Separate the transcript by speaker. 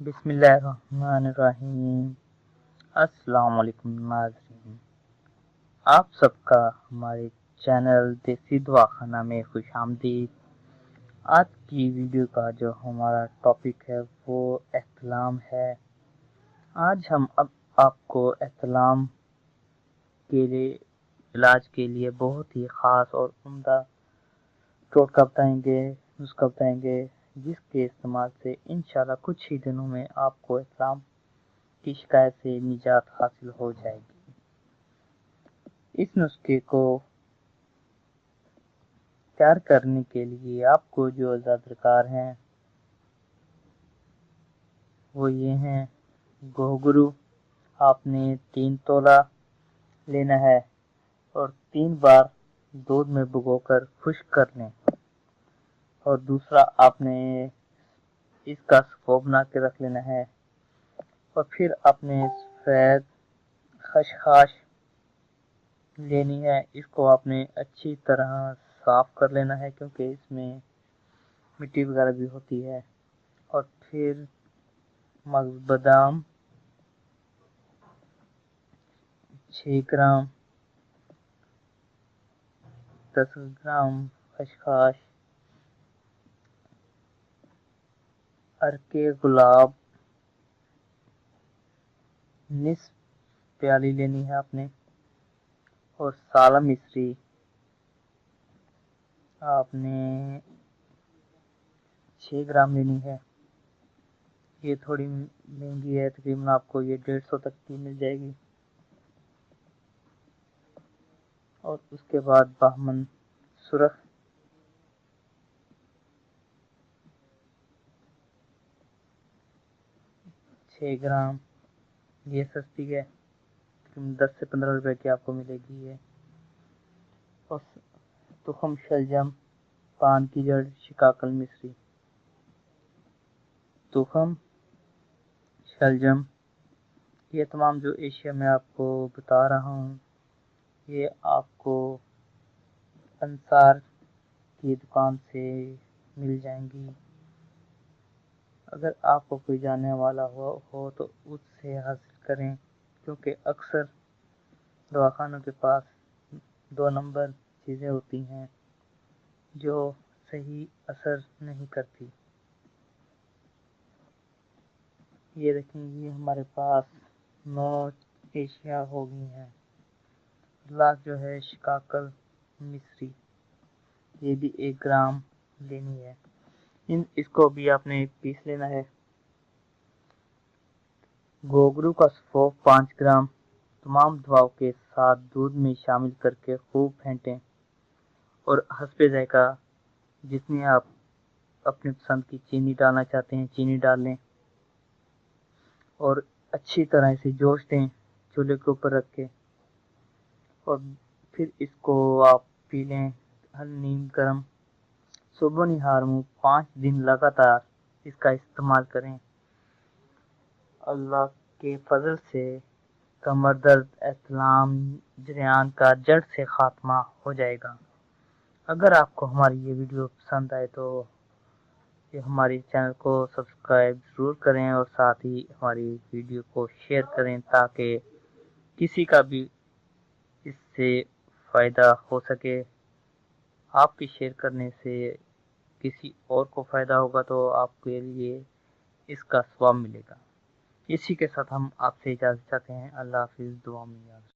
Speaker 1: बिस्मिल्लाहिर्रहमानिर्रहीम। अस्सलाम वालेकुम नाज़रीन, आप सबका हमारे चैनल देसी दवाखाना में खुश आमदीद। आज की वीडियो का जो हमारा टॉपिक है वो एहतलाम है। आज हम अब आपको एहतलाम के लिए इलाज के लिए बहुत ही ख़ास और उम्दा टोटका बताएंगे, नुस्खा बताएंगे, जिसके इस्तेमाल से इंशाल्लाह कुछ ही दिनों में आपको एहतलाम की शिकायत से निजात हासिल हो जाएगी। इस नुस्खे को तैयार करने के लिए आपको जो अज़ा दरकार हैं वो ये हैं। गोगरू आपने 3 तोला लेना है और 3 बार दूध में भिगोकर खुश्क कर लें। और दूसरा, आपने इसका स्कोप बना के रख लेना है। और फिर आपने सफ़ेद खसखस लेनी है। इसको आपने अच्छी तरह साफ कर लेना है क्योंकि इसमें मिट्टी वगैरह भी होती है। और फिर मगज बादाम 6 ग्राम, 10 ग्राम खसखस, अरके गुलाब निस्फ प्याली लेनी है आपने। और साला मिश्री आपने 6 ग्राम लेनी है। ये थोड़ी महंगी है, तकरीबन आपको ये 150 तक की मिल जाएगी। और उसके बाद बहमन सुरख 6 ग्राम, ये सस्ती है, 10 से 15 रुपए की आपको मिलेगी ये। और तुखम शलजम, पान की जड़, शिकाकल मिश्री, तुखम शलजम, ये तमाम जो एशिया में आपको बता रहा हूँ ये आपको अंसार की दुकान से मिल जाएंगी। अगर आपको कोई जानने वाला हो तो उससे हासिल करें, क्योंकि अक्सर दवाखानों के पास 2 नंबर चीज़ें होती हैं जो सही असर नहीं करती। ये देखें, ये हमारे पास 9 एशिया हो गई हैं। लास्ट जो है शिकाकल मिश्री, ये भी 1 ग्राम लेनी है। इसको भी आपने पीस लेना है। गोगरू का सौंफ 5 ग्राम तमाम दवाओं के साथ दूध में शामिल करके खूब फेंटें। और हस्बे जायका जितनी आप अपनी पसंद की चीनी डालना चाहते हैं चीनी डाल लें और अच्छी तरह से जोश दें चूल्हे के ऊपर रख के। और फिर इसको आप पी लें नीम गर्म। सुबह निहार मुँह 5 दिन लगातार इसका इस्तेमाल करें। अल्लाह के फजल से कमर दर्द, एहतलाम, जरियान का जड़ से खात्मा हो जाएगा। अगर आपको हमारी ये वीडियो पसंद आए तो ये हमारे चैनल को सब्सक्राइब ज़रूर करें और साथ ही हमारी वीडियो को शेयर करें ताकि किसी का भी इससे फ़ायदा हो सके। आपके शेयर करने से किसी और को फ़ायदा होगा तो आपके लिए इसका सवाब मिलेगा। इसी के साथ हम आपसे इजाज़त चाहते हैं। अल्लाह हाफ़िज़। दुआ में याद रखें।